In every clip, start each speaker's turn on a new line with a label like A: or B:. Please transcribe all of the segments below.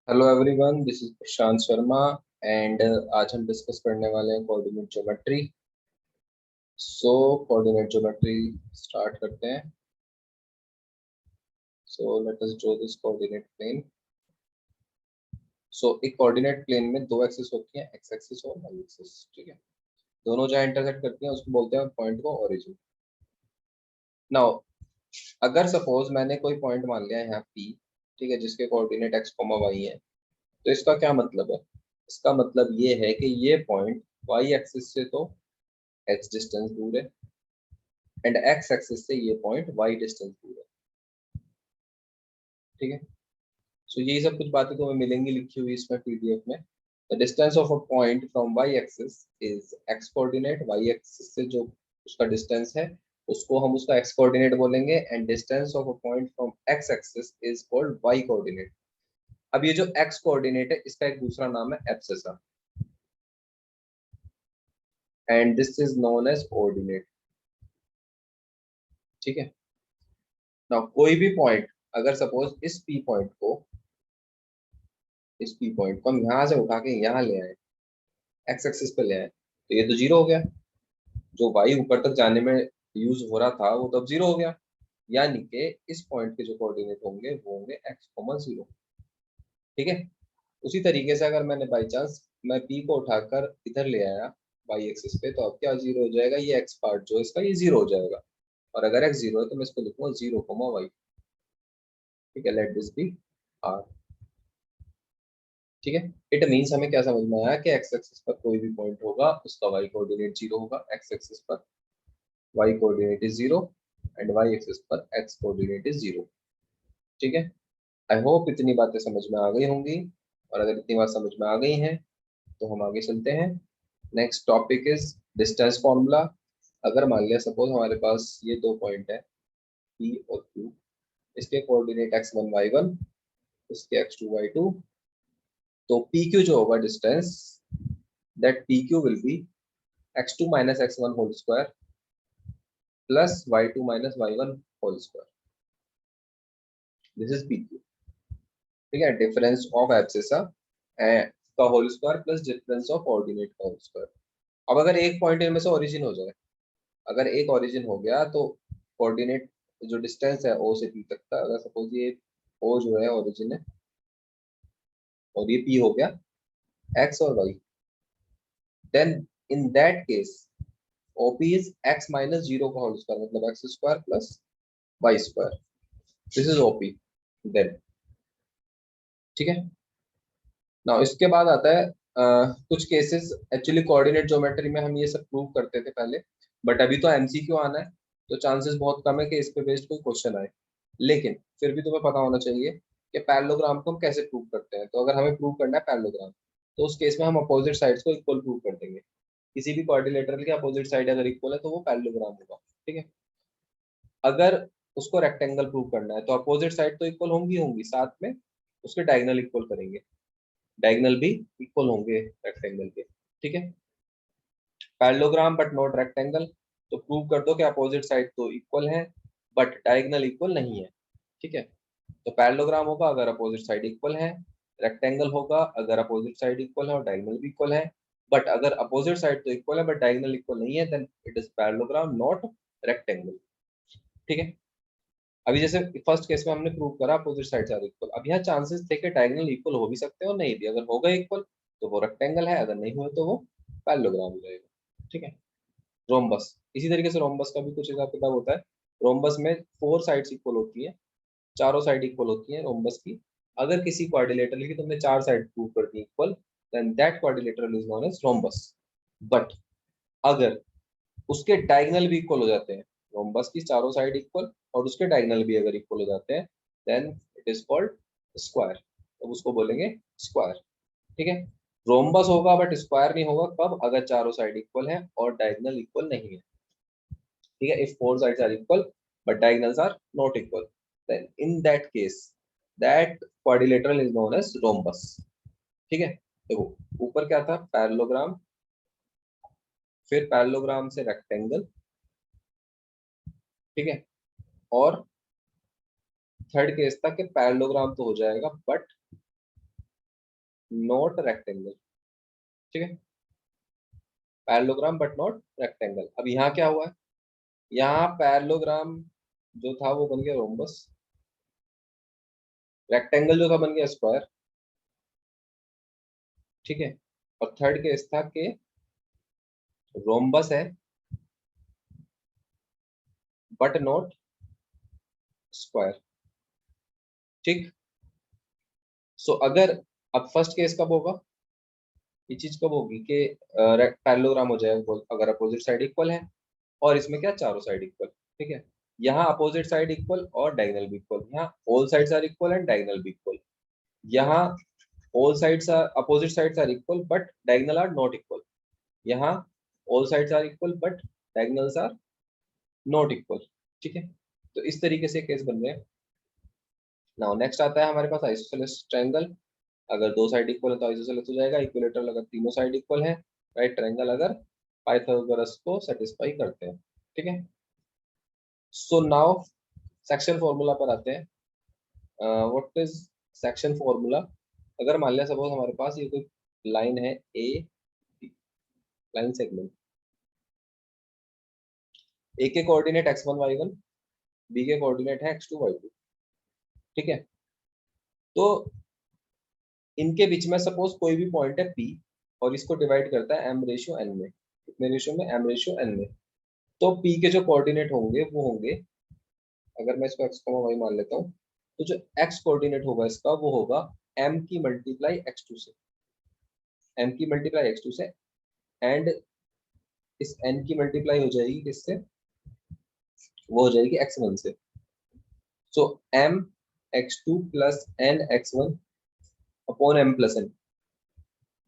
A: Hello everyone, this is Prashant Sharma and आज हम discuss करने वाले हैं coordinate geometry. So coordinate geometry start करते हैं। So let us draw this coordinate plane. So एक कोऑर्डिनेट प्लेन में दो एक्सिस होती हैं, एक्स एक्सिस और वाई एक्सिस। ठीक है, दोनों जहाँ इंटरसेक्ट करती हैं उसको बोलते हैं पॉइंट को ओरिजिन। नाउ अगर सपोज मैंने कोई पॉइंट मान लिया है यहाँ पी, ठीक है, जिसके कोऑर्डिनेट एक्स कॉमा वाई है, तो इसका क्या मतलब है? इसका मतलब ये है कि ये पॉइंट वाई एक्सिस से तो एक्स डिस्टेंस दूर है एंड एक्स एक्सिस से ये पॉइंट वाई डिस्टेंस दूर है। ठीक है, सो यही सब कुछ बातें तुम्हें मिलेंगी लिखी हुई इसमें पीडीएफ में। The distance of a point from y axis is x coordinate. Y axis से जो उसका डिस्टेंस है उसको हम उसका एक्स कोऑर्डिनेट बोलेंगे and distance of a point from x axis is called y coordinate. अब ये जो एक्स कोऑर्डिनेट है इसका एक दूसरा नाम है abscissa and this is known as ordinate. ठीक है, ना कोई भी पॉइंट, अगर सपोज इस पी पॉइंट को हम यहाँ से उठा के यहाँ ले आए, एक्स एक्सिस पे ले आए, तो ये तो जीरो हो गया। जो वाई ऊपर तक जाने में यूज हो रहा था वो तो अब जीरो हो गया, यानी कि इस पॉइंट के जो कोऑर्डिनेट होंगे वो होंगे एक्स कॉमा जीरो। ठीक है, उसी तरीके से अगर मैंने बाई चांस मैं पी को उठाकर इधर ले आया वाई एक्सिस पे, तो अब क्या जीरो हो जाएगा? ये एक्स पार्ट जो है इसका ये जीरो हो जाएगा। और अगर एक्स जीरो है तो मैं इसको लिखूंगा जीरो कॉमा वाई। ठीक है, लेट दिस बी आर। ठीक है, इट मीन्स हमें क्या समझ में आया कि एक्स एक्सिस पर कोई भी पॉइंट होगा उसका वाई कोऑर्डिनेट जीरो होगा। एक्स एक्सिस पर y coordinate is zero and y axis पर एक्स कोऑर्डिनेट इज जीरो। ठीक है, आई होप इतनी बातें समझ में आ गई होंगी, और अगर इतनी बात समझ में आ गई हैं तो हम आगे चलते हैं। Next topic is distance formula. अगर मान लिया सपोज हमारे पास ये दो पॉइंट है पी और क्यू, इसके coordinate x one y one, इसके एक्स टू वाई टू, तो पी क्यू जो होगा distance, that P Q will be x two minus x one whole square plus y two minus y one whole square. This is P Q. ठीक है, difference of abscissa का whole square plus difference of ordinate का whole square. अब अगर एक point इनमें से origin हो जाए, अगर एक ओरिजिन हो गया तो कोऑर्डिनेट जो डिस्टेंस है ओ से पी तक का, अगर सपोज ये ओ जो है ओरिजिन है और ये पी हो गया एक्स और y, then in that case OP is x minus zero का होल स्क्वायर, मतलब x square plus y square. This is OP then. ठीक है, ना इसके बाद आता है कुछ केसेस। एक्चुअली कोऑर्डिनेट ज्योमेट्री में हम ये सब प्रूव करते थे पहले, बट अभी तो एमसीक्यू आना है, तो चांसेस बहुत कम है कि इस पे बेस्ड कोई क्वेश्चन आए। लेकिन फिर भी तुम्हें पता होना चाहिए कि पैरेललोग्राम को हम कैसे प्रूव करते हैं। तो अगर हमें प्रूव करना है पैरेललोग्राम, तो उस केस में हम अपोजिट साइड्स को इक्वल प्रूव कर देंगे। किसी भी क्वाड्रिलेटरल के अपोजिट साइड अगर इक्वल है तो वो पैरेललोग्राम होगा। ठीक है, अगर उसको रेक्टेंगल प्रूव करना है तो अपोजिट साइड तो इक्वल होंगी होंगी, साथ में उसके डायगोनल इक्वल करेंगे, डायगोनल भी इक्वल होंगे रेक्टेंगल के। ठीक है, पैरेललोग्राम बट नॉट रेक्टेंगल, तो प्रूव कर दो कि अपोजिट साइड तो इक्वल है बट डायगोनल इक्वल नहीं है। ठीक है, तो पैरेललोग्राम होगा अगर अपोजिट साइड इक्वल है, रेक्टेंगल होगा अगर अपोजिट साइड इक्वल है और डायगोनल भी इक्वल है। बट अगर अपोजिट साइड तो इक्वल है बट डायगोनल इक्वल नहीं है, then it is parallelogram not rectangle. ठीक है, अभी जैसे फर्स्ट केस में हमने प्रूव करा अपोजिट साइड आर इक्वल। अब यहाँ चांसेस थे कि डायगोनल इक्वल हो भी सकते हैं और नहीं भी। अगर हो गए इक्वल तो वो रेक्टेंगल है, अगर नहीं हुए तो वो पैरेललोग्राम हो जाएगा। ठीक है, रोम्बस इसी तरीके से, रोम्बस का भी कुछ हिसाब किताब होता है। रोम्बस में फोर साइड्स इक्वल होती है, चारों साइड इक्वल होती है रोम्बस की। अगर किसी क्वाड्रिलेटरल की तुमने चार साइड प्रूव कर दी equal, then that quadrilateral is known as rhombus. But अगर उसके डायगोनल भी इक्वल हो जाते हैं, रोम्बस की चारों साइड इक्वल और उसके डायगोनल भी अगर इक्वल हो जाते हैं, then it is called square. तो उसको बोलेंगे स्क्वायर। ठीक है, रोम्बस होगा बट स्क्वायर नहीं होगा कब? अगर चारों साइड इक्वल है और डायगोनल इक्वल नहीं है। ठीक है, if four sides are equal but diagonals are not equal, then in that case that quadrilateral is known as rhombus. ठीक है, देखो ऊपर क्या था? पैरेललोग्राम, फिर पैरेललोग्राम से रेक्टेंगल। ठीक है, और थर्ड केस था कि पैरेललोग्राम तो हो जाएगा बट नॉट रेक्टेंगल, ठीक है, पैरेललोग्राम बट नॉट रेक्टेंगल। अब यहाँ क्या हुआ है, यहाँ पैरेललोग्राम जो था वो बन गया रोम्बस, रेक्टेंगल जो था बन गया स्क्वायर, ठीक है। और थर्ड केस था कि रोम्बस है बट नॉट स्क्वायर, ठीक। सो अगर, अब फर्स्ट केस कब होगा, ये चीज कब होगी कि पैरेललोग्राम हो जाएगा अगर अपोजिट साइड इक्वल है और इसमें क्या चारों साइड इक्वल, ठीक है। यहाँ अपोजिट साइड इक्वल और डायगोनल भी इक्वल, यहाँ all sides are equal and diagonal भी इक्वल, यहाँ all sides are opposite sides are equal but diagonal are not equal, यहाँ all sides are equal but diagonals are not equal, ठीक है। तो इस तरीके से केस बन रहे हैं। नाउ नेक्स्ट आता है हमारे पास आइसोसेलेस ट्रायंगल। अगर दो साइड इक्वल है तो आइसोसेलेस हो जाएगा, इक्विलेटरल अगर तीनों साइड इक्वल है, राइट ट्रायंगल अगर पाइथागोरस को सेटिस्फाई करते हैं, ठीक है। सो नाउ सेक्शन फॉर्मूला पर आते हैं। What is section formula. अगर मान लिया सपोज हमारे पास ये कोई लाइन है ए, लाइन सेगमेंट, ए के कोऑर्डिनेट x1 y1, बी के कोऑर्डिनेट है x2 y2, ठीक है। तो इनके बीच में सपोज कोई भी पॉइंट है P और इसको डिवाइड करता है m/n में, कितने रेशियो में, m/n में। तो P के जो कोऑर्डिनेट होंगे वो होंगे, अगर मैं इसको x, y मान लेता हूँ, तो जो x कोऑर्डिनेट होगा इसका वो होगा m की मल्टीप्लाई x2 से, m की मल्टीप्लाई x2 से, एंड इस n की मल्टीप्लाई हो जाएगी किससे, वो हो जाएगी x1 से। So m x2 plus n x1 upon m plus n,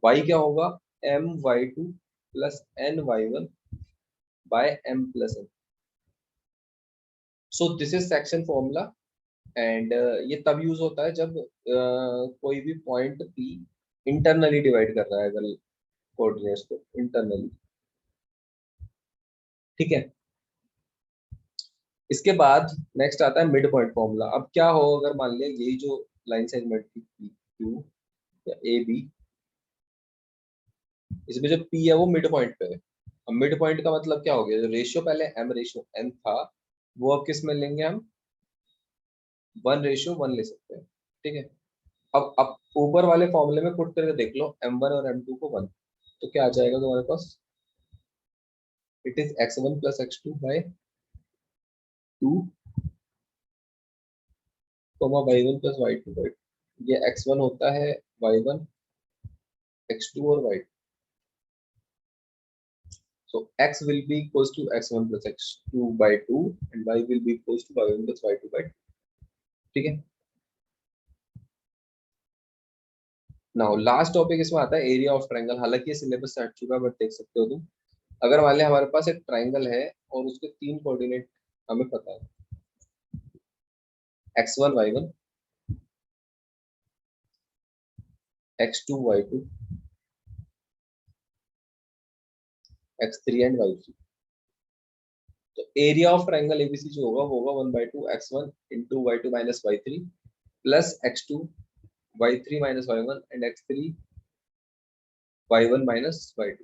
A: y क्या होगा, m y2 plus n y1 by m plus n। So this is section formula, and ये तब यूज होता है जब कोई भी पॉइंट P इंटरनली डिवाइड कर रहा है अगर कोऑर्डिनेट्स को इंटरनली, ठीक है। इसके बाद नेक्स्ट आता है मिड पॉइंट फॉर्मूला। अब क्या हो अगर मान लिया यही जो लाइन सेगमेंट थी पी क्यू या ए बी, इसमें जो पी है वो मिड पॉइंट पे है। अब मिड पॉइंट का मतलब क्या हो गया, जो रेशियो पहले m/n था वो अब किस में लेंगे हम, 1/1 ले सकते हैं, ठीक है। अब ऊपर वाले फॉर्मूले में पुट करके देख लो m1 और m2 को 1, तो क्या आ जाएगा तुम्हारे पास, it is x1 plus x2 by 2 y1 plus y2 by 2। ये x1 होता है y1, x2 और y2। So x will be equals to x1 plus x2 by 2 and y will be equals to y1 plus y2 by 2, ठीक है। Now last topic इसमें आता है area of triangle. हालांकि ये सिलेबस से हट चुका है बट देख सकते हो तुम। अगर मान लिया हमारे पास एक ट्रायंगल है और उसके तीन कोऑर्डिनेट हमें पता है, x1 y1, x2 y2, x3 and y3। तो एरिया ऑफ ट्रायंगल एबीसी जो होगा वो होगा 1/2 x1 into y2 minus y3 plus x2 y3 minus y1 and x3 y1 minus y2,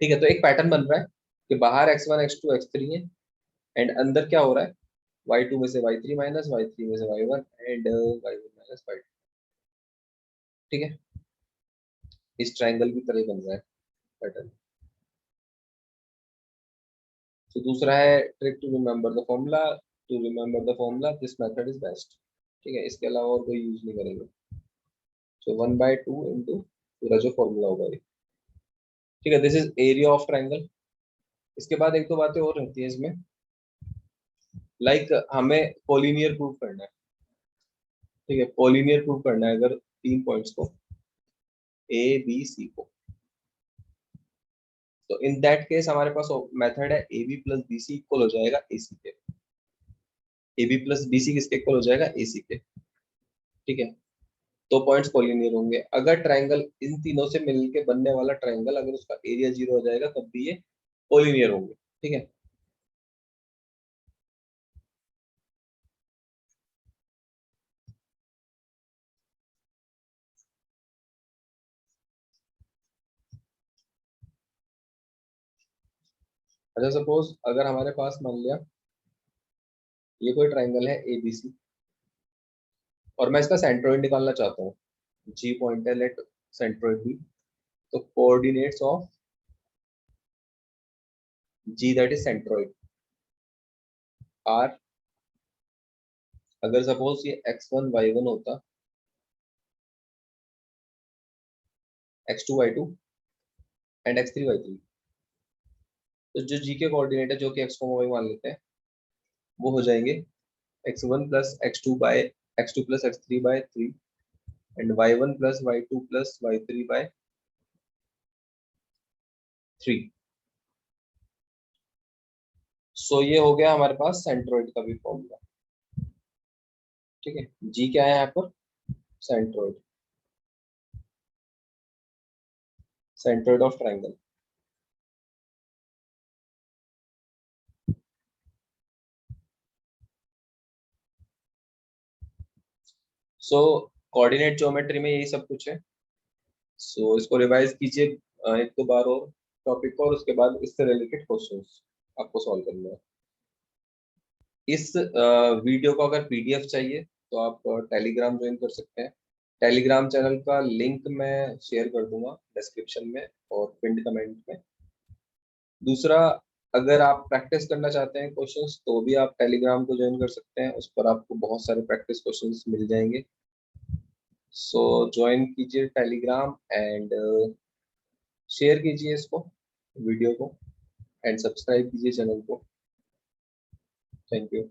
A: ठीक है। तो एक पैटर्न बन रहा है कि बाहर x1 x2 x3 है एंड अंदर क्या हो रहा है, y2 में से y3 माइनस, y3 में से y1 and y1 minus y2, ठीक है। इस ट्रायंगल की तरह बन रहा है पैटर्न। तो दूसरा है trick to remember the formula, to remember the formula this method is best, ठीक है। इसके अलावा और कोई यूज नहीं करेंगे। सो 1/2 इंटू पूरा जो फॉर्मूला होगा ये, ठीक है। This is area of triangle. इसके बाद एक दो बातें और रहती है इसमें, लाइक हमें कोलिनियर प्रूव करना है, ठीक है। कोलिनियर प्रूव करना है अगर तीन पॉइंट्स को ए बी सी को, तो इन दैट केस हमारे पास मेथड है A B plus B C equal हो जाएगा ए सी के, A B plus B C किसके इक्वल हो जाएगा, ए सी के, ठीक है। तो पॉइंट्स कोलिनियर होंगे। अगर ट्रायंगल इन तीनों से मिलके बनने वाला ट्रायंगल अगर उसका एरिया 0 हो जाएगा तब भी ये कोलिनियर होंगे, ठीक है। अच्छा सपोज अगर हमारे पास मान लिया ये कोई ट्राइंगल है ABC और मैं इसका सेंट्रोइड निकालना चाहता हूँ, G पॉइंट है, लेट सेंट्रोइड भी, तो coordinates of G that is centroid are, अगर सपोज ये x1 y1 होता, x2 y2 and x3 y3, तो जो G के कोऑर्डिनेट है जो कि x y मान लेते हैं वो हो जाएंगे x1 plus x2 plus x3 by 3 and y1 plus y2 plus y3 by 3। So ये हो गया हमारे पास सेंट्रोइड का भी फॉर्मूला। ठीक है, जी क्या है यहाँ पर, centroid, centroid of triangle. So coordinate geometry में यही सब कुछ है। सो इसको रिवाइज कीजिए एक दो बार और टॉपिक को, और उसके बाद इससे रिलेटेड क्वेश्चंस आपको सॉल्व करना है। इस वीडियो को अगर PDF चाहिए तो आप टेलीग्राम ज्वाइन कर सकते हैं। टेलीग्राम चैनल का लिंक मैं शेयर कर दूंगा डिस्क्रिप्शन में और पिंड कमेंट में। दूसरा, अगर आप प्रैक्टिस करना चाहते हैं क्वेश्चंस तो भी आप टेलीग्राम को ज्वाइन कर सकते हैं, उस पर आपको बहुत सारे प्रैक्टिस क्वेश्चंस मिल जाएंगे। सो ज्वाइन कीजिए टेलीग्राम एंड शेयर कीजिए इसको, वीडियो को, एंड सब्सक्राइब कीजिए चैनल को। Thank you.